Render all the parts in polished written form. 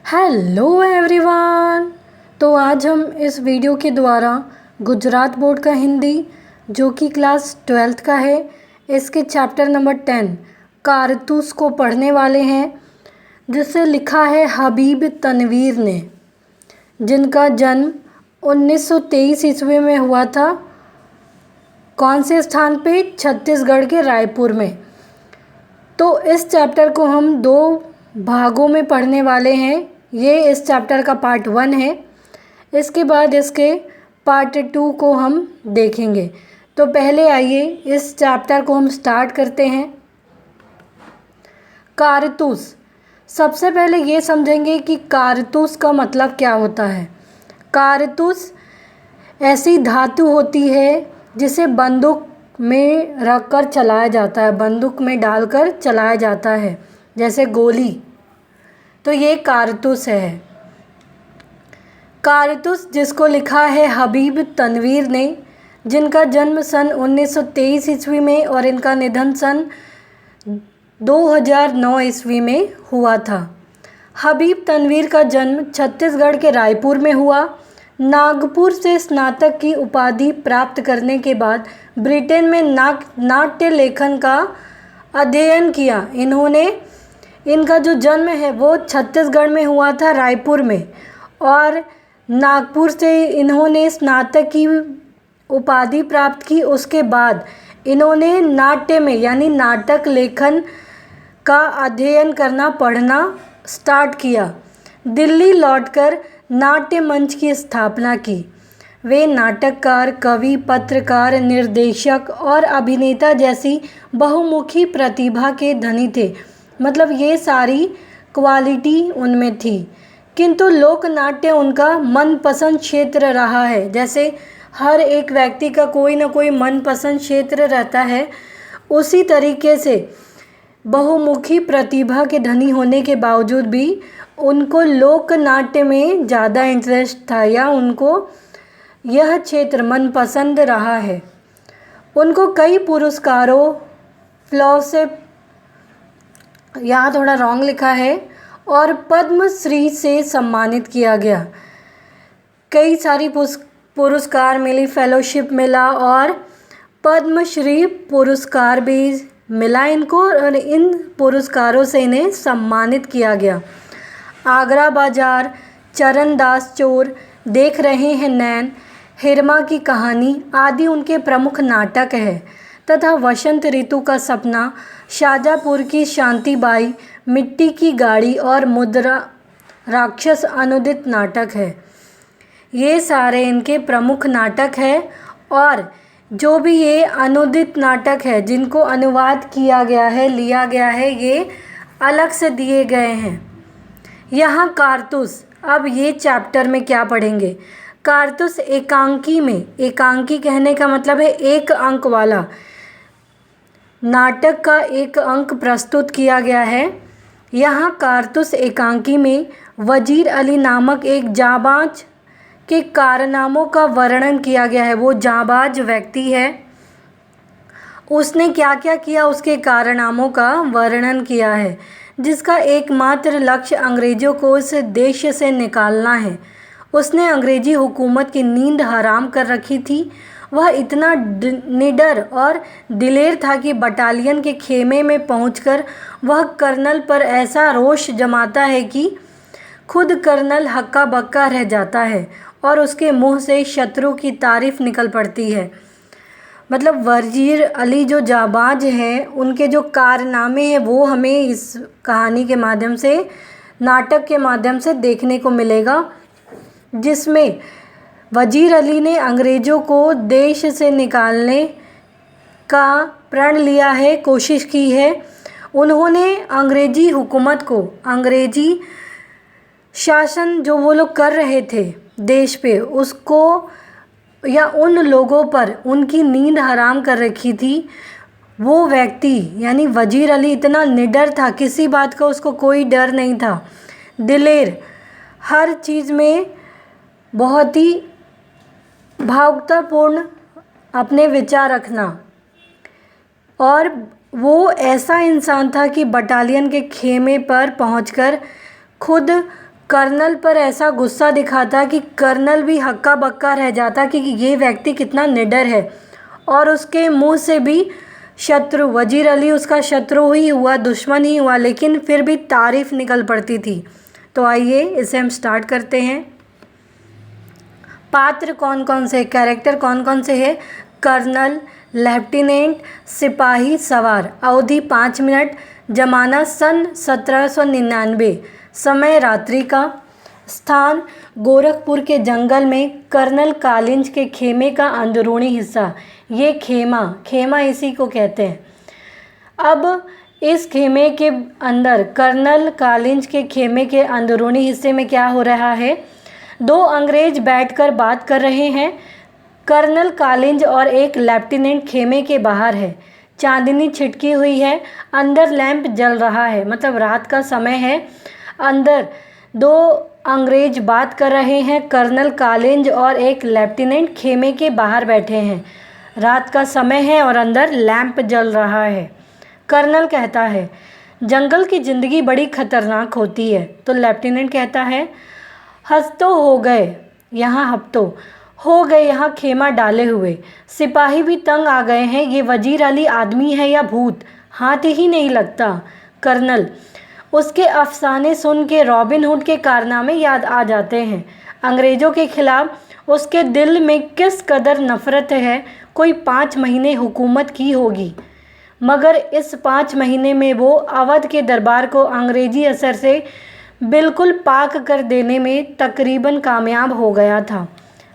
Hello everyone. तो आज हम इस वीडियो के द्वारा गुजरात बोर्ड का हिंदी जो कि क्लास 12th का है, इसके चैप्टर नंबर 10 कारतूस को पढ़ने वाले हैं, जिसे लिखा है हबीब तनवीर ने, जिनका जन्म 1923 ईस्वी में हुआ था। कौन से स्थान पे? छत्तीसगढ़ के रायपुर में। तो इस चैप्टर को हम दो भागों में पढ़ने वाले हैं। ये इस चैप्टर का पार्ट 1 है। इसके बाद इसके पार्ट 2 को हम देखेंगे। तो पहले आइए इस चैप्टर को हम स्टार्ट करते हैं। कारतूस। सबसे पहले ये समझेंगे कि कारतूस का मतलब क्या होता है। कारतूस ऐसी धातु होती है जिसे बंदूक में रखकर चलाया जाता है, बंदूक में डालकर चलाया जाता है, जैसे गोली। तो ये कारतूस है। कारतूस जिसको लिखा है हबीब तनवीर ने, जिनका जन्म सन 1923 ईस्वी में और इनका निधन सन 2009 ईस्वी में हुआ था। हबीब तनवीर का जन्म छत्तीसगढ़ के रायपुर में हुआ। नागपुर से स्नातक की उपाधि प्राप्त करने के बाद ब्रिटेन में नाट्य लेखन का अध्ययन किया। इनका जो जन्म है वो छत्तीसगढ़ में हुआ था, रायपुर में, और नागपुर से इन्होंने स्नातक की उपाधि प्राप्त की। उसके बाद इन्होंने नाट्य में यानी नाटक लेखन का अध्ययन करना, पढ़ना स्टार्ट किया। दिल्ली लौटकर नाट्य मंच की स्थापना की। वे नाटककार, कवि, पत्रकार, निर्देशक और अभिनेता जैसी बहुमुखी प्रतिभा के धनी थे। मतलब ये सारी क्वालिटी उनमें थी। किंतु लोक नाट्य उनका मनपसंद क्षेत्र रहा है। जैसे हर एक व्यक्ति का कोई ना कोई मनपसंद क्षेत्र रहता है, उसी तरीके से बहुमुखी प्रतिभा के धनी होने के बावजूद भी उनको लोक नाट्य में ज़्यादा इंटरेस्ट था, या उनको यह क्षेत्र मनपसंद रहा है। उनको कई पुरस्कारों, फेलोशिप, यहाँ थोड़ा रॉन्ग लिखा है, और पद्मश्री से सम्मानित किया गया। कई सारी पुरस्कार मिली, फेलोशिप मिला और पद्मश्री पुरस्कार भी मिला इनको, और इन पुरस्कारों से इन्हें सम्मानित किया गया। आगरा बाजार, चरणदास चोर, देख रहे हैं नैन, हिरमा की कहानी आदि उनके प्रमुख नाटक है, तथा वसंत ऋतु का सपना, शाजापुर की शांतिबाई, मिट्टी की गाड़ी और मुद्रा राक्षस अनुदित नाटक है। ये सारे इनके प्रमुख नाटक है। और जो भी ये अनुदित नाटक है, जिनको अनुवाद किया गया है, लिया गया है, ये अलग से दिए गए हैं। यहाँ कारतूस, अब ये चैप्टर में क्या पढ़ेंगे। कारतूस एकांकी में, एकांकी कहने का मतलब है एक अंक वाला, नाटक का एक अंक प्रस्तुत किया गया है। यहाँ कारतूस एकांकी में वजीर अली नामक एक जांबाज के कारनामों का वर्णन किया गया है। वो जांबाज व्यक्ति है, उसने क्या क्या किया, उसके कारनामों का वर्णन किया है, जिसका एकमात्र लक्ष्य अंग्रेज़ों को इस देश से निकालना है। उसने अंग्रेज़ी हुकूमत की नींद हराम कर रखी थी। वह इतना निडर और दिलेर था कि बटालियन के खेमे में पहुंचकर वह कर्नल पर ऐसा रोष जमाता है कि खुद कर्नल हक्का बक्का रह जाता है और उसके मुंह से शत्रु की तारीफ निकल पड़ती है। मतलब वजीर अली जो जाबाज हैं, उनके जो कारनामे हैं वो हमें इस कहानी के माध्यम से, नाटक के माध्यम से देखने को मिलेगा, जिसमें वजीर अली ने अंग्रेज़ों को देश से निकालने का प्रण लिया है, कोशिश की है। उन्होंने अंग्रेज़ी हुकूमत को, अंग्रेज़ी शासन जो वो लोग कर रहे थे देश पे, उसको या उन लोगों पर उनकी नींद हराम कर रखी थी। वो व्यक्ति यानी वजीर अली इतना निडर था, किसी बात का उसको कोई डर नहीं था, दिलेर, हर चीज़ में बहुत ही भावुकतापूर्ण अपने विचार रखना। और वो ऐसा इंसान था कि बटालियन के खेमे पर पहुंचकर खुद कर्नल पर ऐसा गुस्सा दिखाता कि कर्नल भी हक्का बक्का रह जाता कि ये व्यक्ति कितना निडर है, और उसके मुंह से भी शत्रु वजीर अली उसका शत्रु ही हुआ, दुश्मन ही हुआ, लेकिन फिर भी तारीफ निकल पड़ती थी। तो आइए इसे हम स्टार्ट करते हैं। पात्र कौन कौन से, कैरेक्टर कौन कौन से हैं? कर्नल, लेफ्टिनेंट, सिपाही, सवार। अवधि 5 मिनट। जमाना सन 1799। समय रात्रि का। स्थान गोरखपुर के जंगल में कर्नल कालिंज के खेमे का अंदरूनी हिस्सा। ये खेमा इसी को कहते हैं। अब इस खेमे के अंदर, कर्नल कालिंज के खेमे के अंदरूनी हिस्से में क्या हो रहा है? 2 अंग्रेज बैठकर बात कर रहे हैं। कर्नल कालिंज और एक लेफ्टिनेंट खेमे के बाहर है। चांदनी छिटकी हुई है, अंदर लैंप जल रहा है, मतलब रात का समय है। अंदर 2 अंग्रेज बात कर रहे हैं। कर्नल कालिंज और एक लेफ्टिनेंट खेमे के बाहर बैठे हैं। रात का समय है और अंदर लैंप जल रहा है। कर्नल कहता है, जंगल की ज़िंदगी बड़ी खतरनाक होती है। तो लेफ्टिनेंट कहता है, हफ्तों हो गए यहाँ खेमा डाले हुए। सिपाही भी तंग आ गए हैं। ये वजीर अली आदमी है या भूत, हाथ ही नहीं लगता। कर्नल, उसके अफसाने सुन के रॉबिन हुड के कारनामे याद आ जाते हैं। अंग्रेज़ों के खिलाफ उसके दिल में किस कदर नफ़रत है। कोई 5 महीने हुकूमत की होगी, मगर इस 5 महीने में वो अवध के दरबार को अंग्रेज़ी असर से बिल्कुल पाक कर देने में तकरीबन कामयाब हो गया था।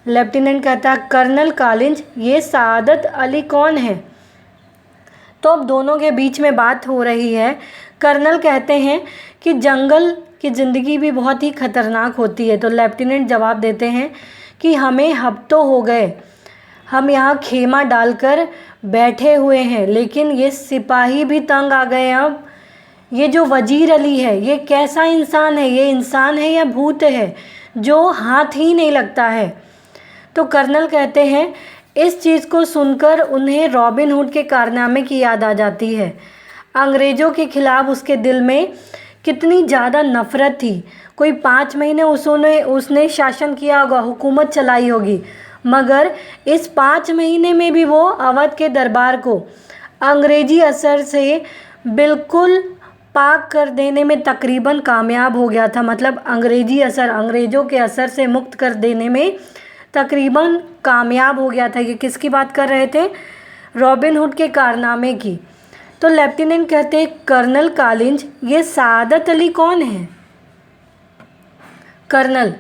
लेफ्टिनेंट कहता, कर्नल कालिंज, ये सादत अली कौन है? तो अब दोनों के बीच में बात हो रही है। कर्नल कहते हैं कि जंगल की ज़िंदगी भी बहुत ही ख़तरनाक होती है। तो लेफ्टिनेंट जवाब देते हैं कि हमें हफ्तों हो गए हम यहाँ खेमा डालकर बैठे हुए हैं, लेकिन ये सिपाही भी तंग आ गए। अब ये जो वजीर अली है, ये कैसा इंसान है? ये इंसान है या भूत है जो हाथ ही नहीं लगता है? तो कर्नल कहते हैं, इस चीज़ को सुनकर उन्हें रॉबिन हुड के कारनामे की याद आ जाती है। अंग्रेज़ों के ख़िलाफ़ उसके दिल में कितनी ज़्यादा नफ़रत थी। कोई 5 महीने उसने शासन किया होगा, हुकूमत चलाई होगी, मगर इस 5 महीने में भी वो अवध के दरबार को अंग्रेज़ी असर से बिल्कुल पाक कर देने में तकरीबन कामयाब हो गया था। मतलब अंग्रेज़ों के असर से मुक्त कर देने में तकरीबन कामयाब हो गया था। ये किसकी बात कर रहे थे? रॉबिन हुड के कारनामे की। तो लेफ्टिनेंट कहते हैं, कर्नल कालिंज, ये सादत अली कौन है? कर्नल,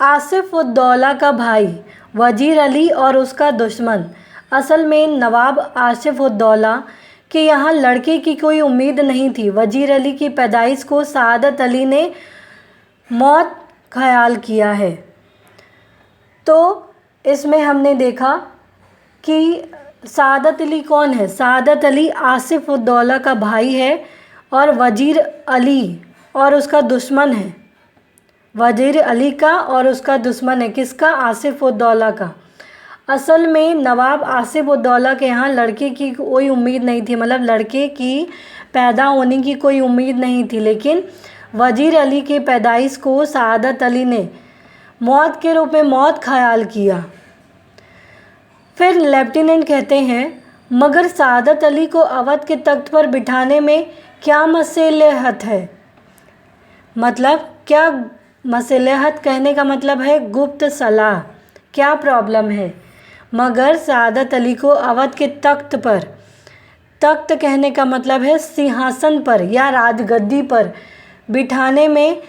आसिफ उद्दौला का भाई, वजीर अली और उसका दुश्मन। असल में नवाब आसिफ उद्दौला के यहाँ लड़के की कोई उम्मीद नहीं थी। वजीर अली की पैदाइश को सादत अली ने मौत ख्याल किया है। तो इसमें हमने देखा कि सादत अली कौन है? सादत अली आसिफ उद्दौला का भाई है और वजीर अली और उसका दुश्मन है। वजीर अली का और उसका दुश्मन है किसका? आसिफ उद्दौला का। असल में नवाब आसिफ उद्दौला के यहाँ लड़के की कोई उम्मीद नहीं थी, मतलब लड़के की पैदा होने की कोई उम्मीद नहीं थी, लेकिन वजीर अली के पैदाइश को सादत अली ने मौत के रूप में मौत ख्याल किया। फिर लेफ्टिनेंट कहते हैं, मगर सादत अली को अवध के तख्त पर बिठाने में क्या मसलहत है? मतलब क्या मसलहत कहने का मतलब है गुप्त सलाह, क्या प्रॉब्लम है? मगर सादत अली को अवध के तख्त पर, तख्त कहने का मतलब है सिंहासन पर या राजगद्दी पर बिठाने में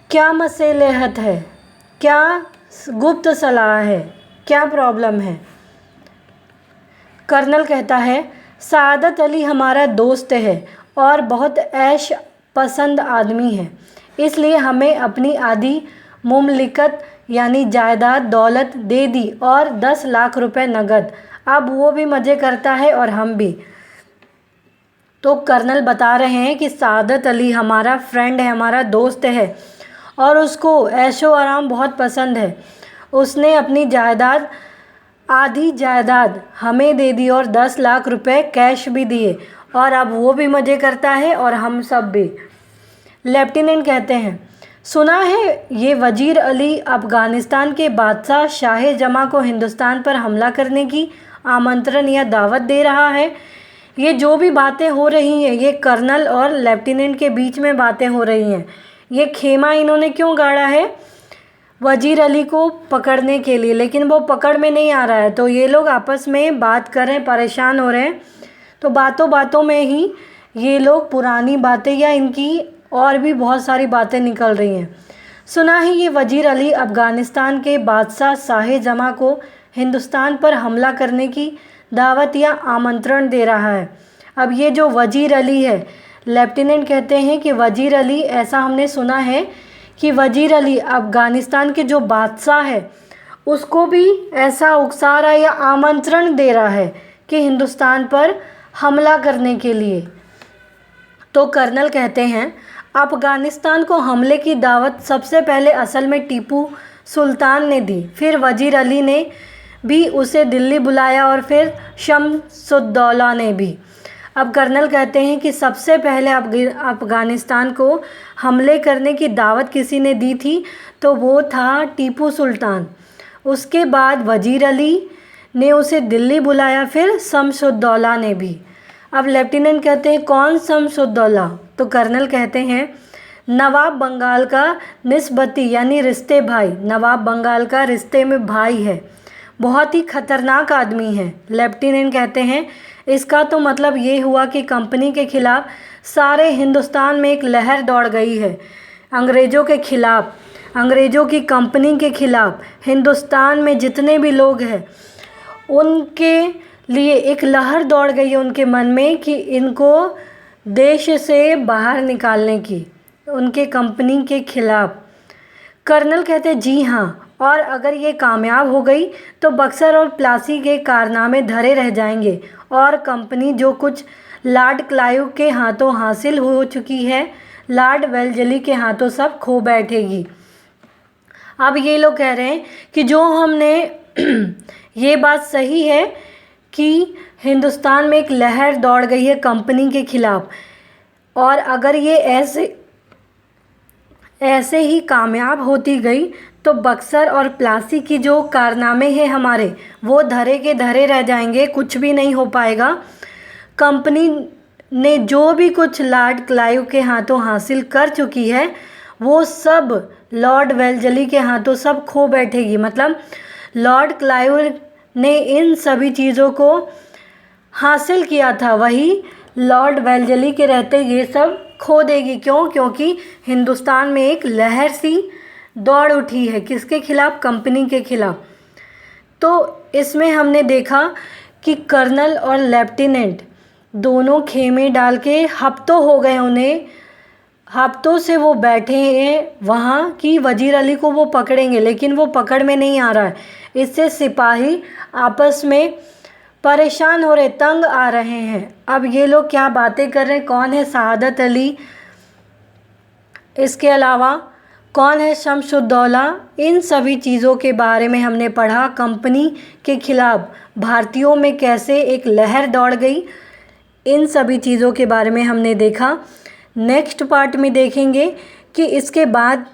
क्या मसलहत है, क्या गुप्त सलाह है, क्या प्रॉब्लम है? कर्नल कहता है, सादत अली हमारा दोस्त है और बहुत ऐश पसंद आदमी है, इसलिए हमें अपनी आधी मुमलिकत यानी जायदाद दौलत दे दी और 10 लाख रुपए नगद। अब वो भी मज़े करता है और हम भी। तो कर्नल बता रहे हैं कि सादत अली हमारा फ्रेंड है, हमारा दोस्त है और उसको ऐशो आराम बहुत पसंद है। उसने अपनी जायदाद, आधी जायदाद हमें दे दी और 10 लाख रुपए कैश भी दिए, और अब वो भी मज़े करता है और हम सब भी। लेफ्टिनेंट कहते हैं, सुना है ये वजीर अली अफ़गानिस्तान के बादशाह शाह जमा को हिंदुस्तान पर हमला करने की आमंत्रण या दावत दे रहा है। ये जो भी बातें हो रही हैं ये कर्नल और लेफ्टिनेंट के बीच में बातें हो रही हैं। ये खेमा इन्होंने क्यों गाड़ा है? वजीर अली को पकड़ने के लिए, लेकिन वो पकड़ में नहीं आ रहा है। तो ये लोग आपस में बात कर रहे हैं, परेशान हो रहे हैं। तो बातों बातों में ही ये लोग पुरानी बातें या इनकी और भी बहुत सारी बातें निकल रही हैं। सुना है ये वजीर अली अफ़गानिस्तान के बादशाह शाह जमा को हिंदुस्तान पर हमला करने की दावत या आमंत्रण दे रहा है। अब ये जो वजीर अली है, लेफ्टिनेंट कहते हैं कि वजीर अली, ऐसा हमने सुना है कि वजीर अली अफ़गानिस्तान के जो बादशाह है उसको भी ऐसा उकसा रहा है या आमंत्रण दे रहा है कि हिंदुस्तान पर हमला करने के लिए। तो कर्नल कहते हैं अफ़गानिस्तान को हमले की दावत सबसे पहले असल में टीपू सुल्तान ने दी, फिर वजीर अली ने भी उसे दिल्ली बुलाया और फिर शम्सुद्दौला ने भी। अब कर्नल कहते हैं कि सबसे पहले अफ़गानिस्तान को हमले करने की दावत किसी ने दी थी तो वो था टीपू सुल्तान। उसके बाद वजीर अली ने उसे दिल्ली बुलाया, फिर शम्सुद्दौला ने भी। अब लेफ्टिनेंट कहते हैं कौन शम्सुद्दौला? तो कर्नल कहते हैं नवाब बंगाल का निस्बती यानी रिश्ते भाई, नवाब बंगाल का रिश्ते में भाई है, बहुत ही खतरनाक आदमी है। लेफ्टिनेंट कहते हैं इसका तो मतलब ये हुआ कि कंपनी के खिलाफ सारे हिंदुस्तान में एक लहर दौड़ गई है। अंग्रेज़ों के खिलाफ, अंग्रेज़ों की कंपनी के खिलाफ हिंदुस्तान में जितने भी लोग हैं उनके लिए एक लहर दौड़ गई है उनके मन में कि इनको देश से बाहर निकालने की, उनके कंपनी के खिलाफ। कर्नल कहते हैं जी हाँ, और अगर ये कामयाब हो गई तो बक्सर और प्लासी के कारनामे धरे रह जाएंगे और कंपनी जो कुछ लॉर्ड क्लाइव के हाथों हासिल हो चुकी है लॉर्ड वेल्लेस्ली के हाथों सब खो बैठेगी। अब ये लोग कह रहे हैं कि जो हमने ये बात सही है कि हिंदुस्तान में एक लहर दौड़ गई है कंपनी के खिलाफ, और अगर ये ऐसे ही कामयाब होती गई तो बक्सर और प्लासी की जो कारनामे हैं हमारे वो धरे के धरे रह जाएंगे, कुछ भी नहीं हो पाएगा। कंपनी ने जो भी कुछ लॉर्ड क्लाइव के हाथों हासिल कर चुकी है वो सब लॉर्ड वेल्लेस्ली के हाथों सब खो बैठेगी। मतलब लॉर्ड क्लाइव ने इन सभी चीज़ों को हासिल किया था, वही लॉर्ड वेल्लेस्ली के रहते ये सब खो देगी। क्यों? क्योंकि हिंदुस्तान में एक लहर सी दौड़ उठी है, किसके खिलाफ? कंपनी के खिलाफ। तो इसमें हमने देखा कि कर्नल और लेफ्टिनेंट दोनों खेमे डाल के हफ्तों हो गए उन्हें, हफ्तों से वो बैठे हैं वहाँ कि वजीर अली को वो पकड़ेंगे, लेकिन वो पकड़ में नहीं आ रहा है। इससे सिपाही आपस में परेशान हो रहे, तंग आ रहे हैं। अब ये लोग क्या बातें कर रहे हैं, कौन है शहादत अली, इसके अलावा कौन है शम्सुद्दौला, इन सभी चीज़ों के बारे में हमने पढ़ा। कंपनी के खिलाफ भारतीयों में कैसे एक लहर दौड़ गई, इन सभी चीज़ों के बारे में हमने देखा। नेक्स्ट पार्ट में देखेंगे कि इसके बाद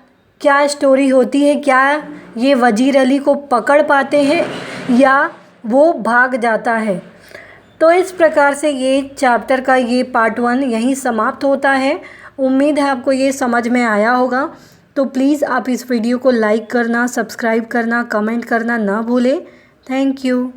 क्या स्टोरी होती है, क्या ये वजीर अली को पकड़ पाते हैं या वो भाग जाता है। तो इस प्रकार से ये चैप्टर का ये पार्ट 1 यहीं समाप्त होता है। उम्मीद है आपको ये समझ में आया होगा। तो प्लीज़ आप इस वीडियो को लाइक करना, सब्सक्राइब करना, कमेंट करना ना भूलें। Thank you.